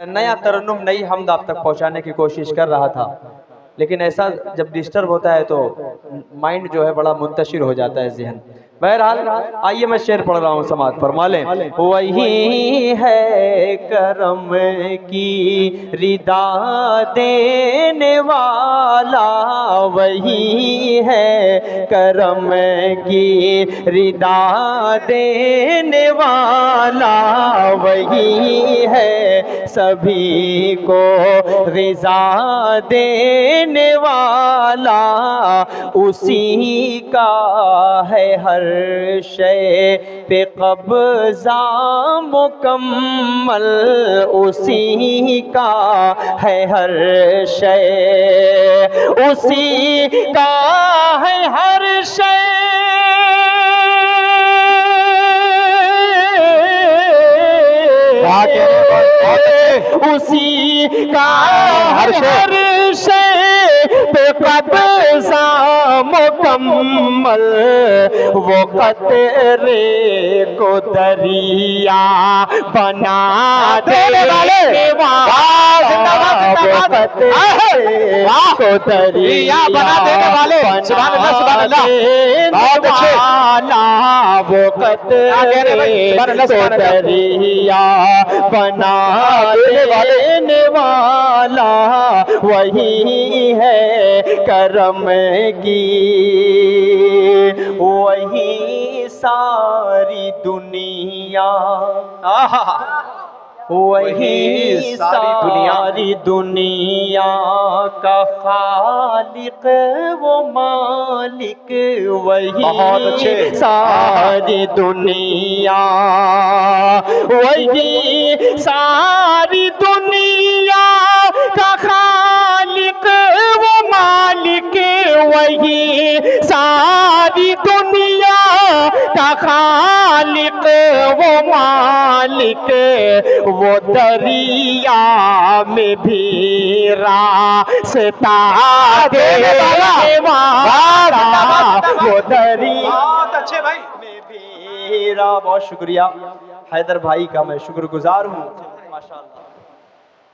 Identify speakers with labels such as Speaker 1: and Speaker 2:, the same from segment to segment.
Speaker 1: नया तरन्नुम नई हमद आप तक पहुंचाने की कोशिश कर रहा था, लेकिन ऐसा जब डिस्टर्ब होता है तो माइंड जो है बड़ा मुंतशिर हो जाता है ज़हन। बहरहाल आइए मैं शेर पढ़ रहा हूँ, समाअत फरमा लें। वही है करम की रिदा देने वाला, वही है करम की रिदा देने वाला, वही है सभी को रिज़ा देने वाला, उसी का है हर शय पे कब्ज़ा मुकम्मल, उसी का है हर शय, उसी का है हर शय, उसी का हर शय पे कब्ज़ा मुकम्मल, वो कतरे को दरिया बना देने वाले, वो कतरे को दरिया बना देने वाले, वो कतरे को दरिया बना देने वाला, वही है करम की, वही सारी दुनिया, वही सारी दुनिया का खालिक वो मालिक, वही सारी दुनिया, वही सारी दुनिया का खालिक वो मालिक, वही सारी दुनिया का खालिक वो मालिक, वो दरिया में भी रास्ता देने वाला, वो दरिया अच्छे भाई में भी बहुत शुक्रिया हैदर भाई का, मैं शुक्रगुजार हूँ माशाअल्लाह।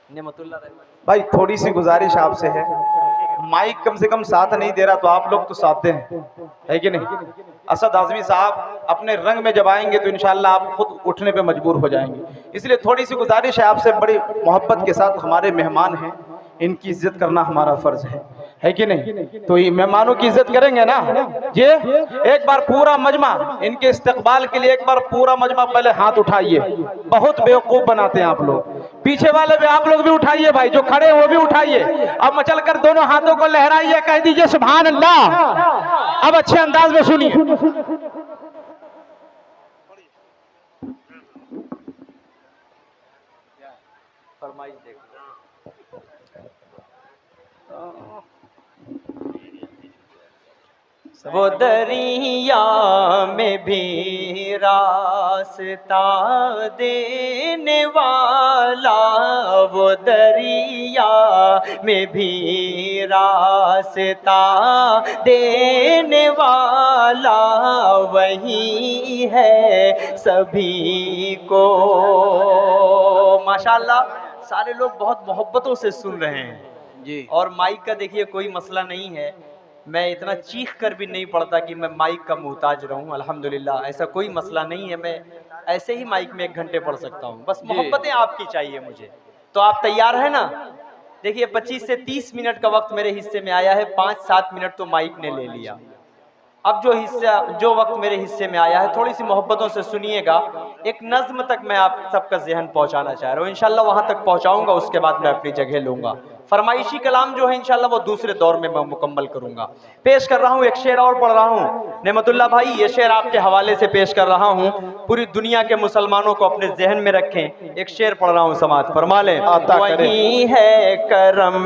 Speaker 1: नेमतुल्लाह
Speaker 2: भाई थोड़ी सी गुजारिश आपसे है, माइक कम से कम साथ नहीं दे रहा तो आप लोग तो साथ दें, है कि नहीं। असद आज़मी साहब अपने रंग में जब आएंगे तो इंशाअल्लाह आप खुद उठने पे मजबूर हो जाएंगे, इसलिए थोड़ी सी गुजारिश है आपसे, बड़ी मोहब्बत के साथ हमारे मेहमान हैं, इनकी इज्जत करना हमारा फर्ज है कि नहीं। तो ये मेहमानों की इज्जत करेंगे ना ये। एक बार पूरा मजमा इनके इस्तकबाल के लिए, एक बार पूरा मजमा पहले हाथ उठाइए, बहुत बेवकूफ बनाते हैं आप लोग। पीछे वाले भी आप लोग भी उठाइए भाई, जो खड़े हैं वो भी उठाइए। अब मचल कर दोनों हाथों को लहराइए, कह दीजिए सुभान अल्लाह। अब अच्छे अंदाज में सुनिए।
Speaker 1: फरमाइश देखो। वो दरिया में भी रास्ता देने वाला, वो दरिया में भी रास्ता देने वाला, वही है सभी को। माशाअल्लाह सारे लोग बहुत मोहब्बतों से सुन रहे हैं जी, और माइक का देखिए कोई मसला नहीं है, मैं इतना चीख कर भी नहीं पड़ता कि मैं माइक का मोहताज रहूं, अल्हम्दुलिल्लाह ऐसा कोई मसला नहीं है, मैं ऐसे ही माइक में 1 घंटे पढ़ सकता हूं, बस मोहब्बतें आपकी चाहिए मुझे। तो आप तैयार हैं ना। देखिए 25 से 30 मिनट का वक्त मेरे हिस्से में आया है, 5-7 मिनट तो माइक ने ले लिया। अब जो वक्त मेरे हिस्से में आया है, थोड़ी सी मोहब्बतों से सुनिएगा। एक नज्म तक मैं आप सबका ज़हन पहुंचाना चाह रहा हूँ, इंशाल्लाह वहां तक पहुंचाऊंगा, उसके बाद मैं अपनी जगह लूंगा। फरमाइशी कलाम जो है इंशाल्लाह वो दूसरे दौर में मैं मुकम्मल करूंगा। पेश कर रहा हूँ एक शेर और पढ़ रहा हूँ। नेमतुल्लाह भाई ये शेर आपके हवाले से पेश कर रहा हूँ, पूरी दुनिया के मुसलमानों को अपने जहन में रखें। एक शेर पढ़ रहा हूँ, समाअत फरमा लें। वही है करम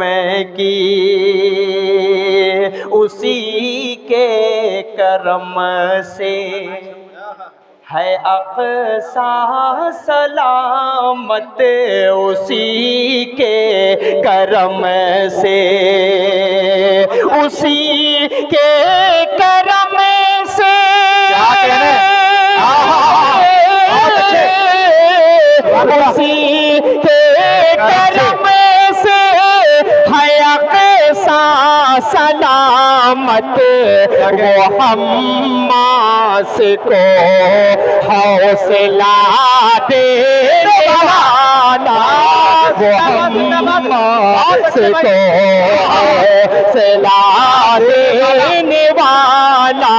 Speaker 1: की, उसी के करम से है अक़सा सलामत, उसी के करम से, उसी के करम से, उसी के
Speaker 3: वो हम्मास को हौसला देने वाला, वो हम्मास को हौसला देने वाला,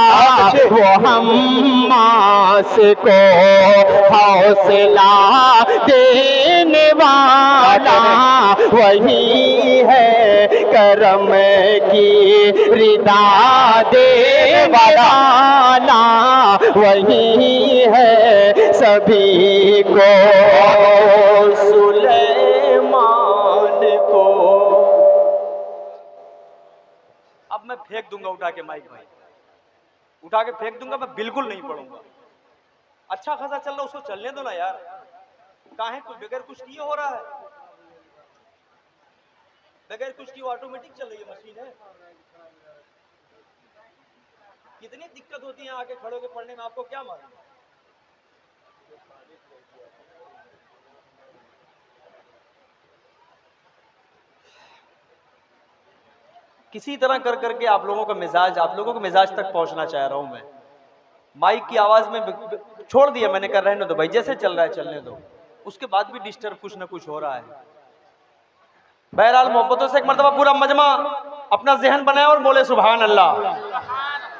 Speaker 3: वो हम्मास को हौसला देने वाला, वही है करम की रिदा देने वाला, वही है सभी को
Speaker 1: सुलेमान को। अब मैं फेंक दूंगा उठा के माइक भाई, उठा के फेंक दूंगा, मैं बिल्कुल नहीं पढ़ूंगा। अच्छा खासा चल रहा, उसको चलने दो ना यार, काहे कुछ बगैर कुछ किए हो रहा है, बगैर कुछ किए ऑटोमेटिक चल रही है मशीन है। कितनी दिक्कत होती है आके खड़े होकर पढ़ने में, आपको क्या मालूम। किसी तरह कर करके आप लोगों का मिजाज तक पहुंचना चाह रहा हूं मैं। माइक की आवाज में छोड़ दिया मैंने, कर रहने दो भाई, जैसे चल रहा है चलने दो, उसके बाद भी डिस्टर्ब कुछ ना कुछ हो रहा है। बहरहाल मोहब्बतों से एक मर्तबा पूरा मजमा अपना जहन बनाया और बोले सुभान अल्लाह।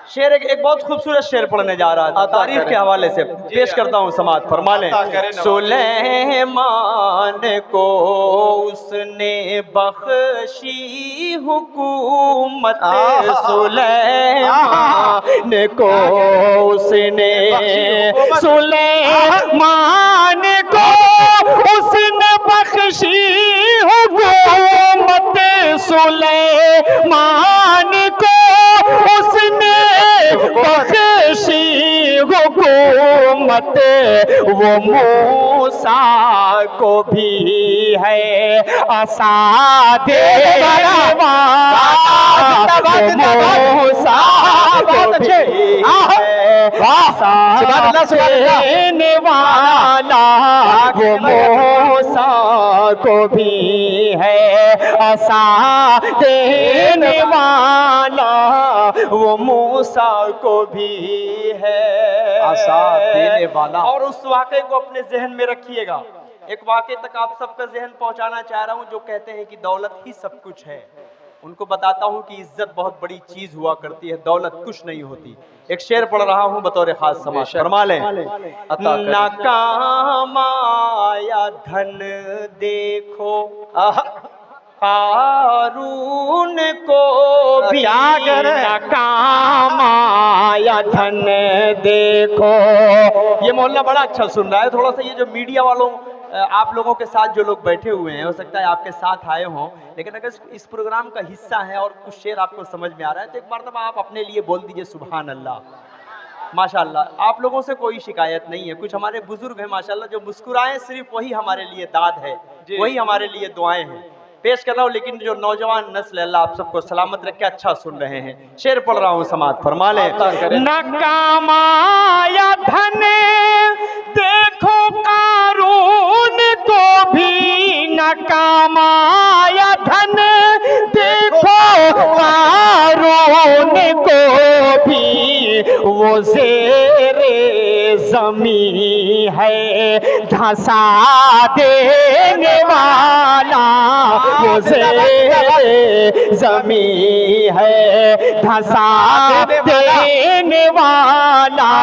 Speaker 1: शेर एक बहुत खूबसूरत शेर पढ़ने जा रहा था, तारीफ के हवाले से पेश करता हूँ, समात फरमा लें। सुलेमान को उसने बख्शी हुकूमत, सुलेमान को उसने, सुलेमान को उसने बख्शी हुकूमत, सुलेमान को उसने बख्शी हुकूमत, वो मूसा को भी है आसा देने वाला, वो मूसा को भी है आसा देने वाला, वो मूसा को भी है आसा देने वाला, वो मूसा को भी है
Speaker 2: आसा देने वाला।
Speaker 1: और उस वाक़े को अपने जहन में रखिएगा। एक वाक़े तक आप सबका जहन पहुंचाना चाह रहा हूं, जो कहते हैं कि दौलत ही सब कुछ है। उनको बताता हूं कि इज्जत बहुत बड़ी चीज हुआ करती है, दौलत कुछ नहीं होती। एक शेर पढ़ रहा हूं बतौर खास समाज, फरमा लें। नाकाम आया धन देखो कारून को भी, नाकाम आया धन देखो। ये मोहल्ला बड़ा अच्छा सुन रहा है, थोड़ा सा ये जो मीडिया वालों आप लोगों के साथ जो लोग बैठे हुए हैं, हो सकता है आपके साथ आए हों, लेकिन अगर इस प्रोग्राम का हिस्सा है और कुछ शेर आपको समझ में आ रहा है तो एक बार तब आप अपने लिए बोल दीजिए सुभान अल्लाह। माशाअल्लाह, आप लोगों से कोई शिकायत नहीं है। कुछ हमारे बुजुर्ग हैं माशाअल्लाह जो मुस्कुराए, सिर्फ वही हमारे लिए दाद है, वही हमारे लिए दुआएं हैं। पेश कर रहा हूँ, लेकिन जो नौजवान नस्ल अल्लाह आप सबको सलामत रखे, अच्छा सुन रहे हैं। शेर पढ़ रहा हूँ, समात फरमा लें। नाकाम आया धन देखो कारून को भी, नाकाम आया धन देखो कारून को भी, वो ज़ेरे ज़मी है धंसा देने वाला, वो ज़ेरे ज़मी है धंसा देने वाला,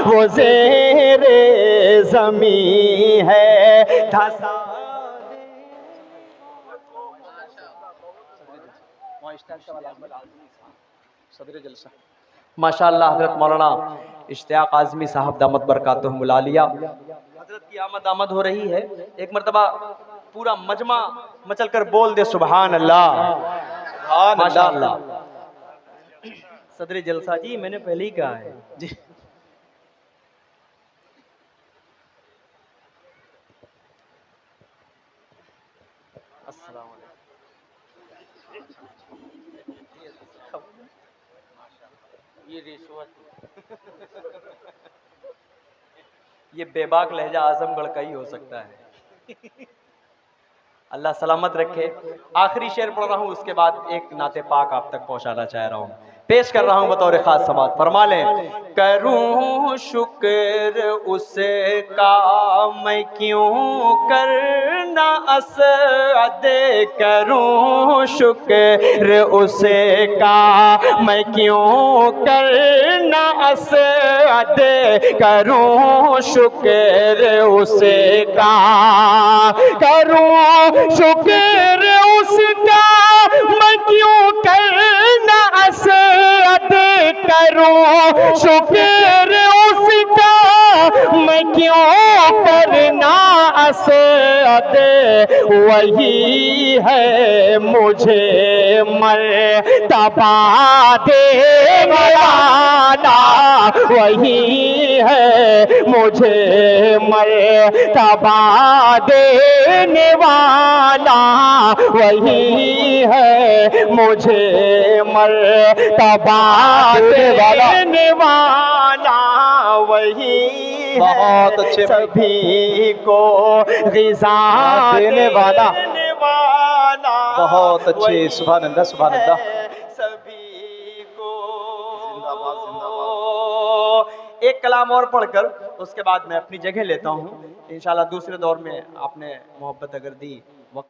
Speaker 1: वो ज़ेरे ज़मी है धंसा। माशाअल्लाह हजरत मौलाना इश्तियाक आज़मी साहब दामत बरकातुहुमुल आलिया, हजरत की आमद हो रही है। एक मर्तबा पूरा मजमा मचल कर बोल दे सुभान अल्लाह। माशाअल्लाह। सदर जलसा जी, मैंने पहले ही कहा है जी। अस्सलाम वालेकुम। ये रिश्वत ये बेबाक लहजा आजमगढ़ का ही हो सकता है। अल्लाह सलामत रखे। आखिरी शेर पढ़ रहा हूँ, उसके बाद एक नाते पाक आप तक पहुंचाना चाह रहा हूँ। पेश कर रहा हूं बतौर खास समात, फरमा लें। करूं शुक्र उसका मैं क्यों करना असद, करूं शुक्र उसका मैं क्यों करना असद, करूं शुक्र उसका, करूं शुक्र उसका मैं क्यों करना असद, करूं शुक्र उसका मैं क्यों करना असद, वही है मुझे मर्तबा देने वाला, वही है मुझे मर्तबा देने वाला, वही है मुझे मर्तबा देने वाला, वही
Speaker 2: बहुत अच्छे
Speaker 1: सभी को ग़िज़ा
Speaker 2: देने वाला।
Speaker 1: वाला,
Speaker 2: बहुत अच्छे, सुभान अल्लाह सुभान अल्लाह।
Speaker 1: सभी को।
Speaker 2: जिंदाबाद जिंदाबाद।
Speaker 1: एक कलाम और पढ़कर उसके बाद मैं अपनी जगह लेता हूँ इंशाल्लाह। दूसरे दौर में आपने मोहब्बत अगर दी